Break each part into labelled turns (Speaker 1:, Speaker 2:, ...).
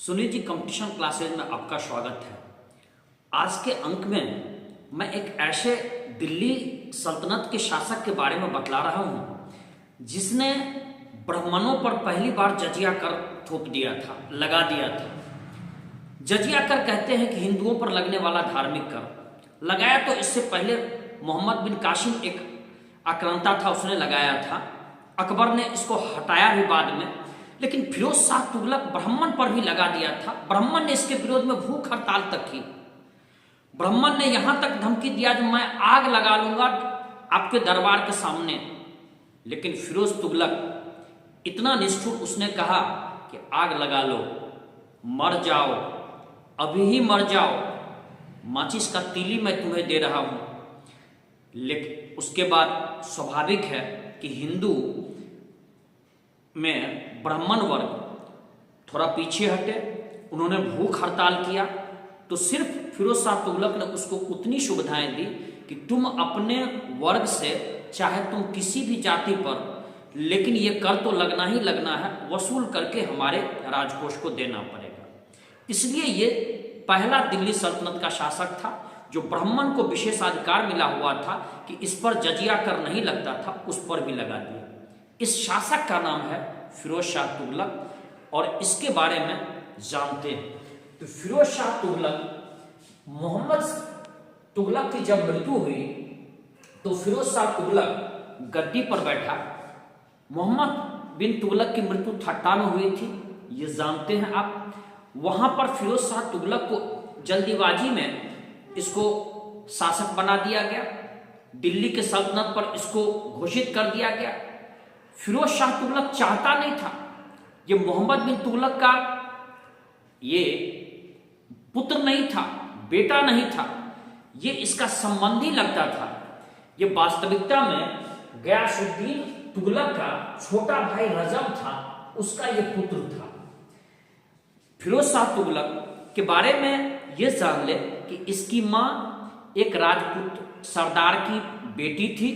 Speaker 1: Sunil ji competition classes में आपका स्वागत है। आज के अंक में मैं एक ऐसे दिल्ली सल्तनत के शासक के बारे में बतला रहा हूँ जिसने ब्राह्मणों पर पहली बार जजिया कर थोप दिया था, लगा दिया था। जजिया कर कहते हैं कि हिंदुओं पर लगने वाला धार्मिक कर लगाया। तो इससे पहले मोहम्मद बिन कासिम एक आक्रांता था, उसने लगाया था। अकबर ने इसको हटाया भी बाद में, लेकिन फिरोज शाह तुगलक ब्राह्मण पर भी लगा दिया था। ब्राह्मण ने इसके विरोध में भूख हड़ताल तक की। ब्राह्मण ने यहां तक धमकी दिया कि मैं आग लगा लूंगा आपके दरबार के सामने। लेकिन फिरोज तुगलक इतना निष्ठुर, उसने कहा कि आग लगा लो, मर जाओ, अभी ही मर जाओ, माचिस का तीली मैं तुम्हें दे रहा हूं। लेकिन उसके बाद स्वाभाविक है कि हिंदू में ब्राह्मण वर्ग थोड़ा पीछे हटे, उन्होंने भूख हड़ताल किया। तो सिर्फ फिरोज शाह तुगलक ने उसको उतनी सुविधाएं दी कि तुम अपने वर्ग से, चाहे तुम किसी भी जाति पर, लेकिन ये कर तो लगना ही लगना है, वसूल करके हमारे राजकोष को देना पड़ेगा। इसलिए ये पहला दिल्ली सल्तनत का शासक था जो ब्राह्मण को विशेषाधिकार मिला हुआ था कि इस पर जजिया कर नहीं लगता था, उस पर भी लगा दिया। इस शासक का नाम है फिरोज शाह तुगलक और इसके बारे में जानते हैं। तो फिरोज शाह तुगलक, मोहम्मद तुगलक की जब मृत्यु हुई तो फिरोज शाह तुगलक गद्दी पर बैठा। मोहम्मद बिन तुगलक की मृत्यु ठट्टा में हुई थी, ये जानते हैं आप। वहां पर फिरोज शाह तुगलक को जल्दीबाजी में इसको शासक बना दिया गया। दिल्ली के सल्तनत पर इसको घोषित कर दिया गया। फिरोज शाह तुगलक चाहता नहीं था, ये मोहम्मद बिन तुगलक का ये पुत्र नहीं था, बेटा नहीं था, ये इसका संबंधी लगता था। ये वास्तविकता में गयासुद्दीन तुगलक का छोटा भाई रजब था, उसका ये पुत्र था। फिरोज शाह तुगलक के बारे में ये जान ले कि इसकी मां एक राजपूत सरदार की बेटी थी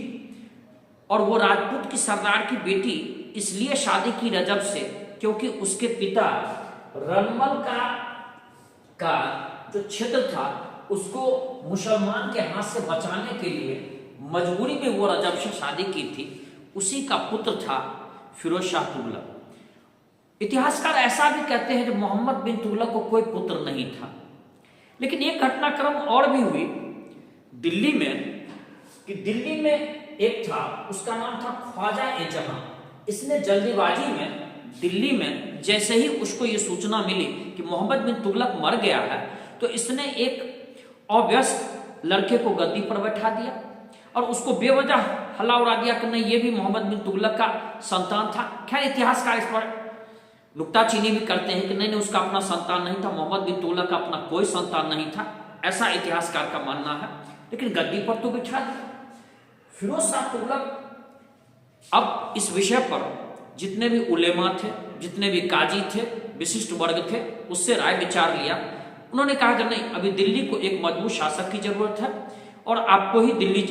Speaker 1: और वो राजपूत की सरदार की बेटी इसलिए शादी की रजब से क्योंकि उसके पिता रनमल का जो क्षेत्र था उसको मुसलमान के हाथ से बचाने के लिए मजबूरी में वो रजब से शादी की थी। उसी का पुत्र था फिरोज शाह तुगलक। इतिहासकार ऐसा भी कहते हैं कि मोहम्मद बिन तुगलक को कोई पुत्र नहीं था। लेकिन एक घटनाक्रम और भी हुई दिल्ली में कि दिल्ली में एक था, उसका नाम था ख्वाजा ए जहां। इसने जल्दीबाजी में दिल्ली में जैसे ही उसको ये सूचना मिली कि मोहम्मद बिन तुगलक मर गया है, तो इसने एक अवयस्क लड़के को गद्दी पर बैठा दिया और उसको बेवजह हल्ला उड़ा दिया कि नहीं, ये भी मोहम्मद बिन तुगलक का संतान था। खैर इतिहासकार इस पर नुक्ताचीनी भी करते हैं कि नहीं, उसका अपना संतान नहीं था, मोहम्मद बिन तुगलक का अपना कोई संतान नहीं था, ऐसा इतिहासकार का मानना है। लेकिन गद्दी पर तो बिठा दिया। फिरोज शाह तुगलक अब इस विषय पर जितने भी उलेमा थे, जितने भी काजी थे, विशिष्ट वर्ग थे, उससे राय विचार लिया। उन्होंने कहा कि नहीं, अभी दिल्ली को एक मजबूत शासक की जरूरत है और आपको ही दिल्ली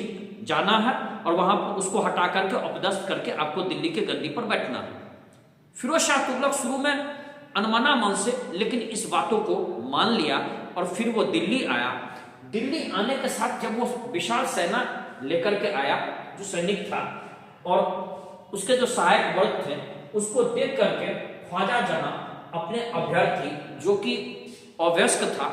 Speaker 1: जाना है और वहां पर उसको हटा करके अपदस्थ करके आपको दिल्ली के गद्दी पर बैठना है। फिरोज शाह तुगलक शुरू में अनमना मन से, लेकिन इस बातों को मान लिया और फिर वो दिल्ली आया। दिल्ली आने के साथ जब वो विशाल सेना लेकर के आया, जो सैनिक था और उसके जो सहायक वर्ग थे, उसको देख करके ख्वाजा जहां अपने अभ्यर्थी, जो कि अवयस्क था,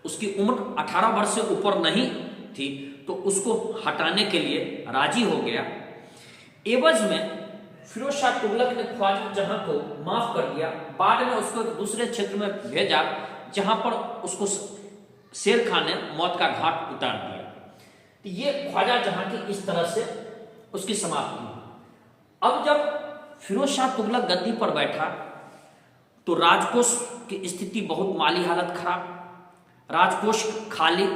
Speaker 1: उसकी उम्र 18 वर्ष से ऊपर नहीं थी, तो उसको हटाने के लिए राजी हो गया। एवज में फिरोज शाह तुगलक ने ख्वाजा जहां को माफ कर दिया। बाद में उसको दूसरे क्षेत्र में भेजा जहां पर उसको शेर खान ने मौत का घाट उतार दिया। तो ये ख्वाजा जहां की इस तरह से उसकी समाप्ति हुई। अब जब फिरोज शाह तुगलक गद्दी पर बैठा तो राजकोष की स्थिति बहुत, माली हालत खराब, राजकोष खाली,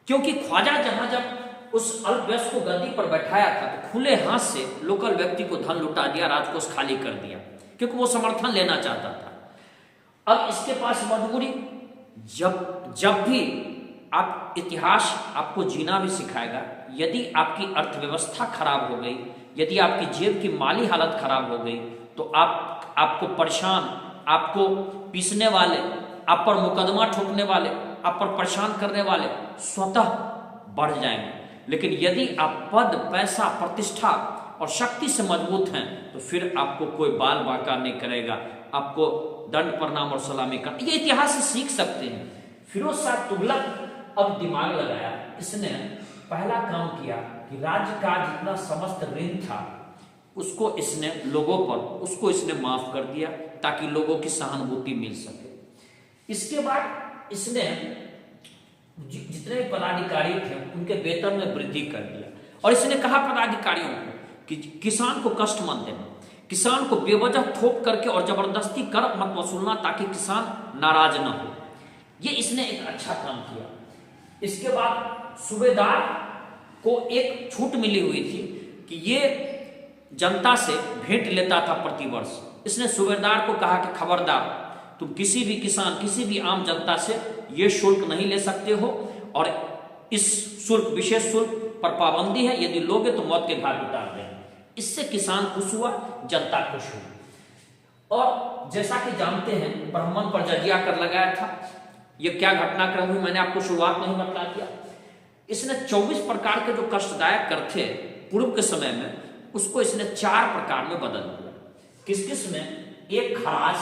Speaker 1: क्योंकि ख्वाजा जहां जब उस अल्पवयस्क को गद्दी पर बैठाया था तो खुले हाथ से लोकल व्यक्ति को धन लुटा दिया, राजकोष खाली कर दिया, क्योंकि वो समर्थन लेना चाहता था। अब इसके पास मजबूरी, जब भी आप, इतिहास आपको जीना भी सिखाएगा, यदि आपकी अर्थव्यवस्था खराब हो गई, यदि आपकी जेब की माली हालत खराब हो गई, तो आपको परेशान आपको पीसने वाले, आप पर मुकदमा ठोकने वाले, आप पर परेशान करने वाले स्वतः बढ़ जाएंगे। लेकिन यदि आप पद, पैसा, प्रतिष्ठा और शक्ति से मजबूत हैं तो फिर आपको कोई बाल बांका नहीं करेगा, आपको दंड प्रणाम और सलामी कर। ये इतिहास से सीख सकते हैं। फिरोज शाह तुगलक अब दिमाग लगाया, इसने पहला काम किया कि राज्य का जितना समस्त ऋण था उसको इसने लोगों पर, उसको इसने माफ कर दिया ताकि लोगों की सहानुभूति मिल सके। इसके बाद इसने जितने पदाधिकारी थे उनके वेतन में वृद्धि कर दिया और इसने कहा पदाधिकारियों को कि किसान को कष्ट मत देना, किसान को बेवजह थोप करके और जबरदस्ती कर मत वसूलना ताकि किसान नाराज न हो। ये इसने एक अच्छा काम किया। इसके बाद सूबेदार को एक छूट मिली हुई थी कि ये जनता से भेंट लेता था प्रतिवर्ष। इसने सूबेदार को कहा कि खबरदार, तुम किसी भी किसान, किसी भी आम जनता से ये शुल्क नहीं ले सकते हो और इस शुल्क, विशेष शुल्क पर पाबंदी है, यदि लोगे तो मौत के घाट उतार देंगे। इससे किसान खुश हुआ, जनता खुश हुई। और जैसा कि जानते हैं ब्राह्मण पर जजिया कर लगाया था। ये क्या घटनाक्रम हुई मैंने आपको शुरुआत में ही बता दिया। इसने 24 प्रकार के जो कष्टदायक कर थे पूर्व के समय में, उसको इसने 4 प्रकार में बदल दिया। किस किस में? एक खराज,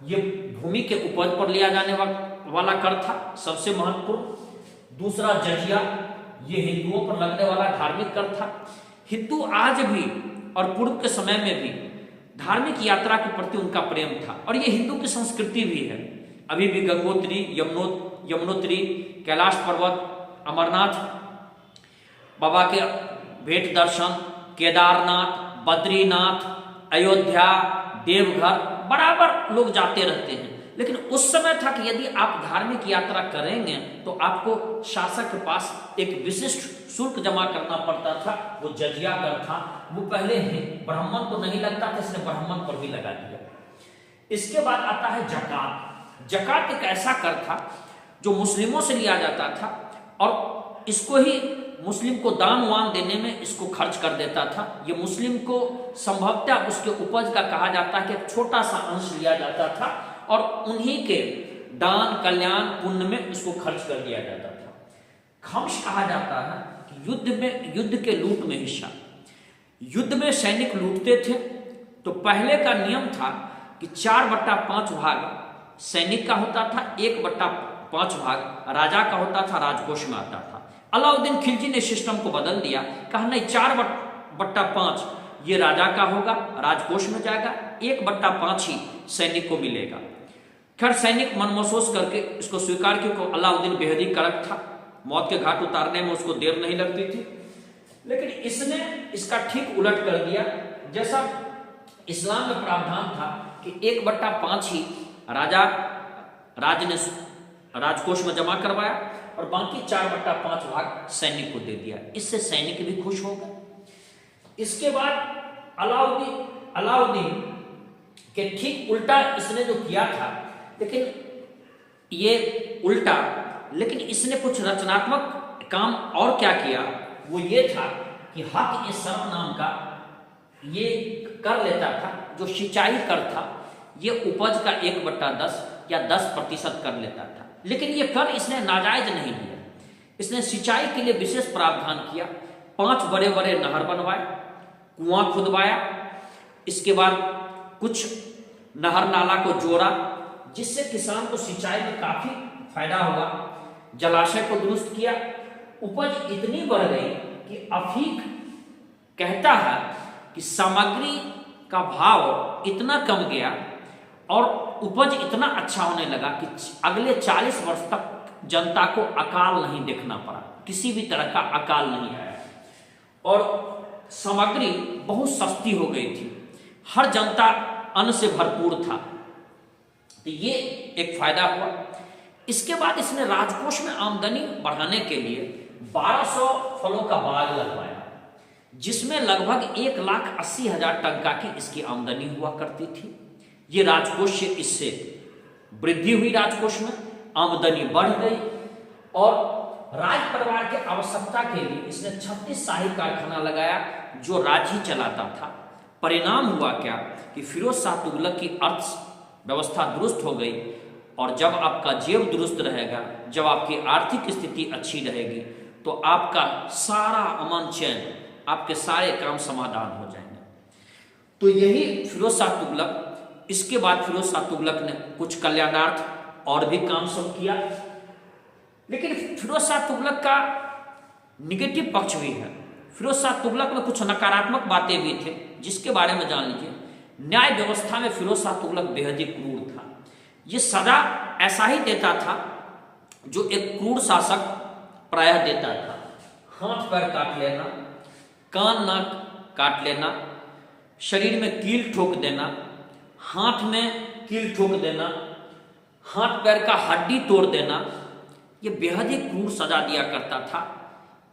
Speaker 1: ये भूमि के उपज पर लिया जाने वाला कर था, सबसे महत्वपूर्ण। दूसरा जजिया, ये हिंदुओं पर लगने वाला धार्मिक कर था। हिंदू आज भी और पूर्व के समय में भी धार्मिक यात्रा के प्रति उनका प्रेम था और ये हिंदू की संस्कृति भी है। अभी भी गंगोत्री, यमुनोत्री, कैलाश पर्वत, अमरनाथ बाबा के भेंट दर्शन, केदारनाथ, बद्रीनाथ, अयोध्या, देवघर बराबर लोग जाते रहते हैं। लेकिन उस समय था कि यदि आप धार्मिक यात्रा करेंगे तो आपको शासक के पास एक विशिष्ट शुल्क जमा करना पड़ता था, वो जजिया कर था। वो पहले ही ब्राह्मण को नहीं लगता था, इसने ब्राह्मण पर भी लगा दिया। इसके बाद आता है जकात। जकात एक ऐसा कर था जो मुस्लिमों से लिया जाता था और इसको ही मुस्लिम को दान वान देने में इसको खर्च कर देता था। ये मुस्लिम को संभवतः उसके उपज का कहा जाता है कि एक छोटा सा अंश लिया जाता था और उन्हीं के दान, कल्याण, पुण्य में इसको खर्च कर दिया जाता था। खम्स कहा जाता है कि युद्ध के लूट में हिस्सा। युद्ध में सैनिक लूटते थे तो पहले का नियम था कि 4/5 भाग सैनिक का होता था, 1/5 भाग राजा का होता था, राजकोष में आता था। अलाउद्दीन खिलजी ने सिस्टम को बदल दिया, कहा नहीं 4/5 ये राजा का होगा, राजकोष में जाएगा, 1/5 ही सैनिक को मिलेगा। खैर सैनिक मन महसूस करके इसको स्वीकार किया। अलाउद्दीन बेहद ही कड़क था, मौत के घाट उतारने में उसको देर नहीं लगती थी। लेकिन इसने इसका ठीक उलट कर दिया। जैसा इस्लाम में प्रावधान था कि 1/5 ही राज ने राजकोष में जमा करवाया और बाकी 4/5 भाग सैनिक को दे दिया। इससे सैनिक भी खुश हो गए। इसके बाद अलाउद्दीन के ठीक उल्टा इसने जो किया था, लेकिन ये उल्टा, लेकिन इसने कुछ रचनात्मक काम और क्या किया, वो ये था कि हक ए शर्म नाम का ये कर लेता था, जो सिंचाई कर था, ये उपज का 1/10 या 10% कर लेता था। लेकिन ये कर इसने नाजायज नहीं लिया। इसने सिंचाई के लिए विशेष प्रावधान किया। 5 बड़े बड़े नहर बनवाए, कुआं खुदवाया। इसके बाद कुछ नहर नाला को जोड़ा, जिससे किसान को सिंचाई में काफी फायदा हुआ। जलाशय को दुरुस्त किया। उपज इतनी बढ़ गई कि अफीक कहता है कि सामग्री का भाव इतना कम गया और उपज इतना अच्छा होने लगा कि अगले 40 वर्ष तक जनता को अकाल नहीं देखना पड़ा, किसी भी तरह का अकाल नहीं आया और सामग्री बहुत सस्ती हो गई थी। हर जनता अन्न से भरपूर था, तो ये एक फायदा हुआ। इसके बाद इसने राजकोष में आमदनी बढ़ाने के लिए 1200 फलों का बाग लगवाया, जिसमें लगभग 1,80,000 टका की इसकी आमदनी हुआ करती थी। ये राजकोष से इससे वृद्धि हुई, राजकोष में आमदनी बढ़ गई और राज परिवार के आवश्यकता के लिए इसने 36 शाही कारखाना लगाया, जो राज्य ही चलाता था। परिणाम हुआ क्या कि फिरोज शाह तुगलक की व्यवस्था दुरुस्त हो गई, और जब आपका जेब दुरुस्त रहेगा, जब आपकी आर्थिक स्थिति अच्छी रहेगी, तो आपका सारा अमन चैन, आपके सारे काम समाधान हो जाएंगे। तो यही फिरोज शाह तुगलक, इसके बाद फिरोज शाह तुगलक ने कुछ कल्याणार्थ और भी काम सब किया। लेकिन फिरोज शाह तुगलक का निगेटिव पक्ष भी है। फिरोज शाह तुगलक में कुछ नकारात्मक बातें भी थे, जिसके बारे में जान लीजिए। न्याय व्यवस्था में फिरोज शाह तुगलक बेहद ही क्रूर था। ये सजा ऐसा ही देता था जो एक क्रूर शासक प्रायः देता था। हाथ पैर काट लेना, कान नाक काट लेना, शरीर में कील ठोक देना, हाथ में कील ठोक देना, हाथ पैर का हड्डी तोड़ देना, ये बेहद ही क्रूर सजा दिया करता था।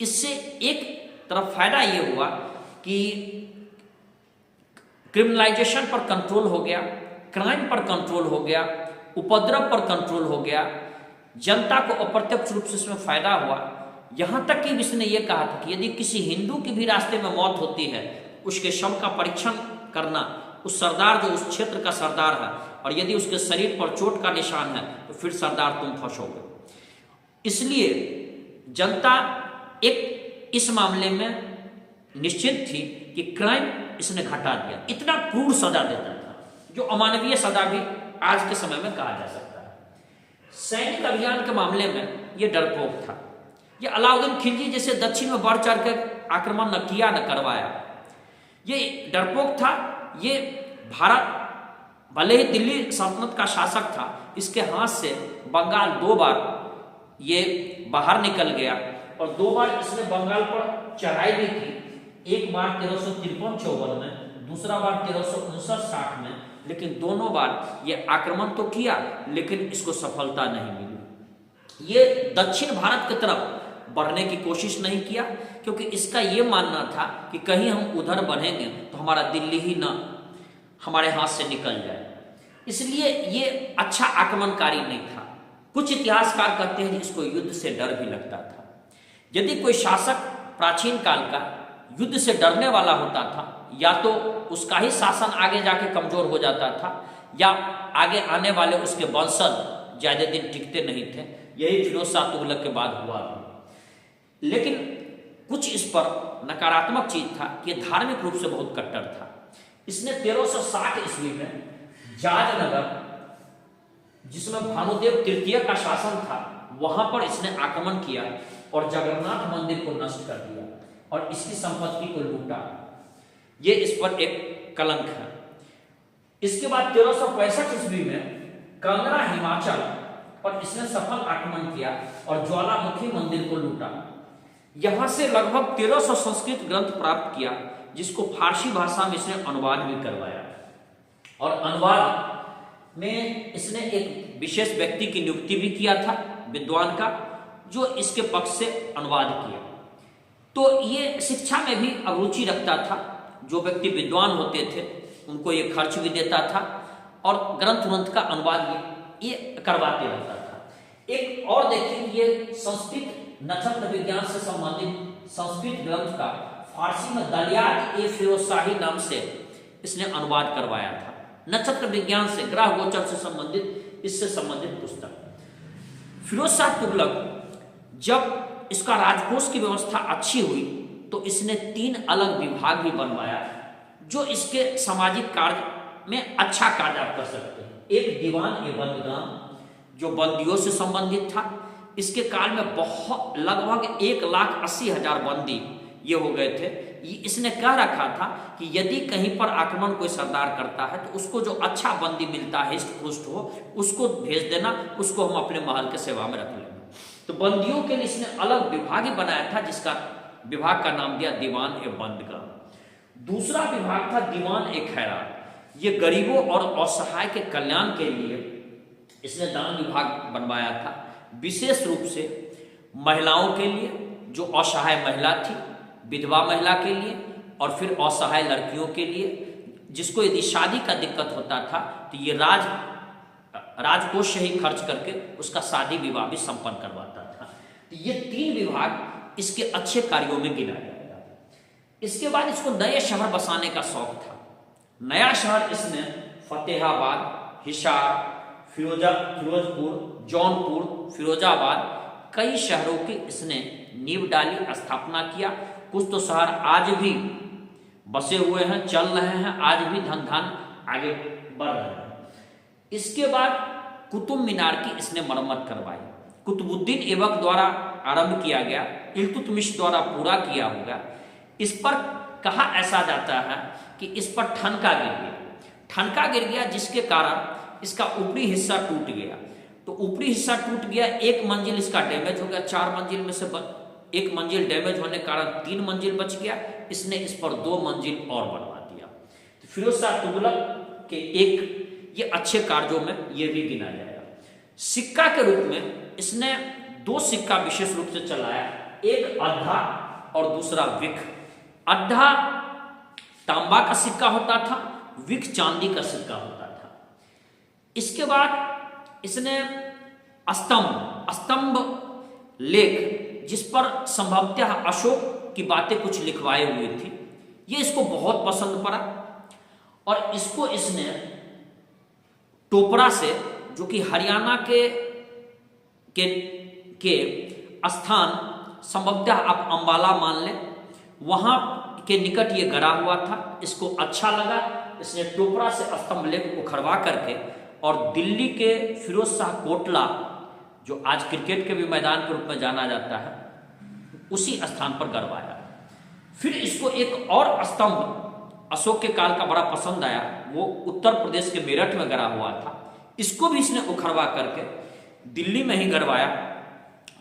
Speaker 1: इससे एक तरफ फायदा ये हुआ कि क्रिमिनलाइजेशन पर कंट्रोल हो गया, क्राइम पर कंट्रोल हो गया, उपद्रव पर कंट्रोल हो गया, जनता को अप्रत्यक्ष रूप से इसमें फायदा हुआ। यहां तक कि इसने ये कहा था कि यदि किसी हिंदू की भी रास्ते में मौत होती है, उसके शव का परीक्षण करना, उस सरदार जो उस क्षेत्र का सरदार है, और यदि उसके शरीर पर चोट का निशान है तो फिर सरदार तुम फंसोगे। इसलिए जनता एक इस मामले में निश्चित थी कि क्राइम इसने घटा दिया। इतना क्रूर सजा देता था, जो अमानवीय सजा भी आज के समय में कहा जा सकता है। सैनिक अभियान के मामले में यह डरपोक था। यह अलाउद्दीन खिलजी जैसे दक्षिण में बढ़ चढ़ कर आक्रमण न किया न करवाया। ये डरपोक था। ये भारत भले ही दिल्ली सल्तनत का शासक था, इसके हाथ से बंगाल 2 बार ये बाहर निकल गया, और 2 बार इसने बंगाल पर चढ़ाई भी की। एक बार 1353-54 में, दूसरा बार 1359-60 में। लेकिन दोनों बार ये आक्रमण तो किया, लेकिन इसको सफलता नहीं मिली। ये दक्षिण भारत की तरफ बढ़ने की कोशिश नहीं किया, क्योंकि इसका ये मानना था कि कहीं हम उधर बढ़ेंगे तो हमारा दिल्ली ही ना हमारे हाथ से निकल जाए। इसलिए ये अच्छा आक्रमणकारी नहीं था। कुछ इतिहासकार कहते हैं इसको युद्ध से डर भी लगता था। यदि कोई शासक प्राचीन काल का युद्ध से डरने वाला होता था, या तो उसका ही शासन आगे जाके कमजोर हो जाता था, या आगे आने वाले उसके वंशज ज्यादा दिन टिकते नहीं थे। यही फिरोज शाह तुगलक के बाद हुआ भी। लेकिन कुछ इस पर नकारात्मक चीज था कि यह धार्मिक रूप से बहुत कट्टर था। इसने 1360 ईस्वी में जाजनगर, जिसमें भानुदेव तृतीय का शासन था, वहां पर इसने आक्रमण किया और जगन्नाथ मंदिर को नष्ट कर दिया और इसकी संपत्ति को लूटा। ये इस पर एक कलंक है। इसके बाद 1365 ईस्वी में कांगड़ा हिमाचल पर इसने सफल आक्रमण किया और ज्वालामुखी मंदिर को लूटा। यहां से लगभग 1300 संस्कृत ग्रंथ प्राप्त किया, जिसको फारसी भाषा में इसने अनुवाद भी करवाया। और अनुवाद में इसने एक विशेष व्यक्ति की नियुक्ति भी किया था, विद्वान का, जो इसके पक्ष से अनुवाद किया। तो ये शिक्षा में भी अभिरुचि रखता था। जो व्यक्ति विद्वान होते थे उनको ये खर्च भी देता था, और ग्रंथ का अनुवाद ये करवाते रहता था। एक और देखिए, ये संस्कृत नक्षत्र विज्ञान से संबंधित संस्कृत ग्रंथ का फारसी में दलियात ए फिरोजशाही नाम से इसने अनुवाद करवाया था। नक्षत्र विज्ञान से, ग्रह गोचर से संबंधित, इससे संबंधित पुस्तक। फिरोज शाह तुगलक जब इसका राजकोष की व्यवस्था अच्छी हुई तो इसने 3 अलग विभाग भी बनवाया, जो इसके सामाजिक कार्य में अच्छा कार्य आप कर सकते हैं। एक दीवान ए बंदगाम, जो बंदियों से संबंधित था। इसके काल में बहुत लगभग 1,80,000 बंदी ये हो गए थे। इसने कह रखा था कि यदि कहीं पर आक्रमण कोई सरदार करता है तो उसको जो अच्छा बंदी मिलता है, हिस्ट पुष्ट हो, उसको भेज देना, उसको हम अपने महल के सेवा में रख लेंगे। तो बंदियों के लिए इसने अलग विभाग ही बनाया था, जिसका विभाग का नाम दिया दीवान ए बंदगाम। दूसरा विभाग था दीवान ए खैरात। ये गरीबों और असहाय के कल्याण के लिए इसने दान विभाग बनवाया था, विशेष रूप से महिलाओं के लिए, जो असहाय महिला थी, विधवा महिला के लिए, और फिर असहाय लड़कियों के लिए, जिसको यदि शादी का दिक्कत होता था तो ये राजकोष से ही खर्च करके उसका शादी विवाह भी संपन्न करवाता था। तो ये 3 विभाग इसके अच्छे कार्यों में गिना जाएगा। इसके बाद इसको नए शहर बसाने का शौक था। नया शहर इसने फतेहाबाद, हिसार, फिरोजपुर, जौनपुर, फिरोजाबाद, कई शहरों की इसने नींव डाली, स्थापना किया। कुछ तो शहर आज भी बसे हुए हैं, चल रहे हैं, आज भी धन आगे बढ़ रहे हैं। इसके बाद कुतुब मीनार की इसने मरम्मत करवाई। कुतुबुद्दीन ऐबक द्वारा आरंभ किया गया, इल्तुतमिश द्वारा पूरा किया होगा। इस पर कहा ऐसा जाता है कि इस पर ठनका गिर गया, जिसके कारण इसका ऊपरी हिस्सा टूट गया। तो ऊपरी हिस्सा टूट गया, एक मंजिल इसका डैमेज हो गया, 4 मंजिल में से एक मंजिल डैमेज होने के कारण 3 मंजिल बच गया। इसने इस पर 2 मंजिल और बनवा दिया। तो फिरोज शाह तुगलक के ये अच्छे कार्यों में ये भी गिना जाएगा। सिक्का के रूप में इसने 2 सिक्का विशेष रूप से चलाया, एक अड्ढा और दूसरा विक। अड्ढा तांबा का सिक्का होता था, विक चांदी का सिक्का होता था। इसके बाद इसने स्तंभ लेख, जिस पर संभवतः अशोक की बातें कुछ लिखवाए हुए थी, ये इसको बहुत पसंद पड़ा और इसको इसने टोपरा से, जो कि हरियाणा के स्थान संभवतः आप अंबाला मान लें, वहां के निकट ये गड़ा हुआ था। इसको अच्छा लगा, इसने टोपरा से स्तंभ लेख उखड़वा करके और दिल्ली के फिरोज शाह कोटला, जो आज क्रिकेट के भी मैदान के रूप में जाना जाता है, उसी स्थान पर गड़वाया। फिर इसको एक और स्तंभ अशोक के काल का बड़ा पसंद आया, वो उत्तर प्रदेश के मेरठ में गड़ा हुआ था। इसको भी इसने उखड़वा करके दिल्ली में ही गड़वाया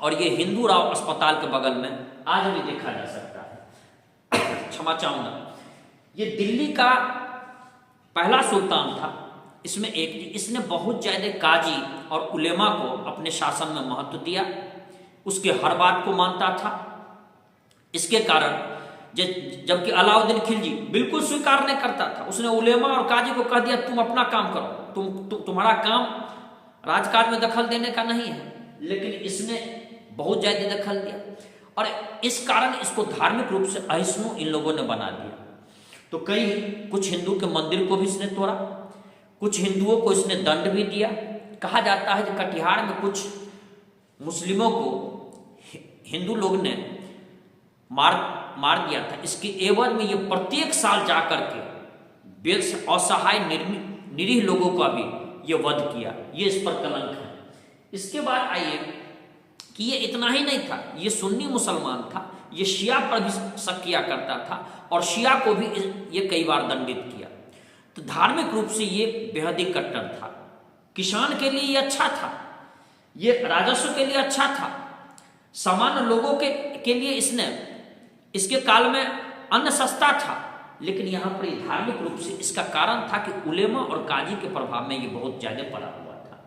Speaker 1: और ये हिंदू राव अस्पताल के बगल में आज भी देखा जा सकता है। क्षमा चाहूंगा, ये दिल्ली का पहला सुल्तान था। इसमें इसने बहुत ज्यादा काजी और उलेमा को अपने शासन में महत्व दिया, उसके हर बात को मानता था। इसके कारण जबकि अलाउद्दीन खिलजी बिल्कुल स्वीकार नहीं करता था, उसने उलेमा और काजी को कह दिया तुम अपना काम करो, तुम्हारा काम राजकाज में दखल देने का नहीं है। लेकिन इसने बहुत ज्यादा दखल दिया और इस कारण इसको धार्मिक रूप से अहिष्णु इन लोगों ने बना दिया। तो कुछ हिंदू के मंदिर को भी इसने तोड़ा, कुछ हिंदुओं को इसने दंड भी दिया। कहा जाता है कि कटिहार में कुछ मुस्लिमों को हिंदू लोग ने मार दिया था। इसके एवज में ये प्रत्येक साल जाकर के असहाय निरीह लोगों का भी ये वध किया। ये इस पर कलंक है। इसके बाद आइए कि ये इतना ही नहीं था, ये सुन्नी मुसलमान था, ये शिया पर भी शक किया करता था और शिया को भी ये कई बार दंडित किया। तो धार्मिक रूप से ये बेहद ही कट्टर था। किसान के लिए ये अच्छा था, ये राजस्व के लिए अच्छा था, सामान्य लोगों के लिए इसके काल में अन्न सस्ता था। लेकिन यहाँ पर धार्मिक रूप से इसका कारण था कि उलेमा और काजी के प्रभाव में ये बहुत ज्यादा पड़ा हुआ था।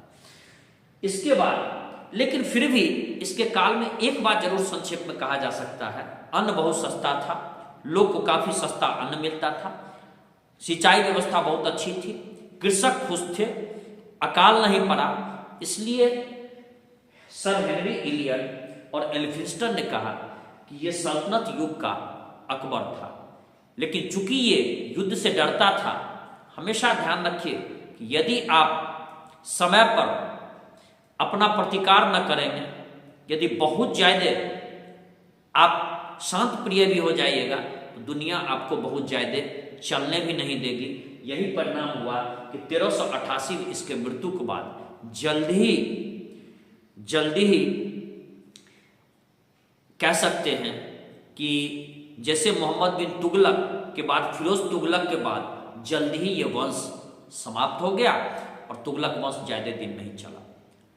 Speaker 1: इसके बाद लेकिन फिर भी इसके काल में एक बात जरूर संक्षेप में कहा जा सकता है, अन्न बहुत सस्ता था, लोग को काफी सस्ता अन्न मिलता था, सिंचाई व्यवस्था बहुत अच्छी थी, कृषक खुश थे, अकाल नहीं पड़ा। इसलिए सर हेनरी इलियट और एल्फिंस्टन ने कहा कि यह सल्तनत युग का अकबर था। लेकिन चूंकि ये युद्ध से डरता था, हमेशा ध्यान रखिए कि यदि आप समय पर अपना प्रतिकार न करेंगे, यदि बहुत ज्यादा आप शांत प्रिय भी हो जाइएगा, तो दुनिया आपको बहुत ज्यादा चलने भी नहीं देगी। यही परिणाम हुआ कि 1388 में इसके मृत्यु के बाद जल्दी ही कह सकते हैं कि जैसे मोहम्मद बिन तुगलक के बाद फिरोज तुगलक के बाद जल्दी ही यह वंश समाप्त हो गया और तुगलक वंश ज्यादा दिन नहीं चला।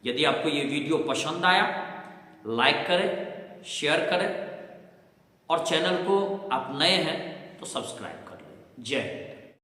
Speaker 1: यदि आपको ये वीडियो पसंद आया, लाइक करें, शेयर करें और चैनल को आप नए हैं तो सब्सक्राइब कर लें। जय हिंद।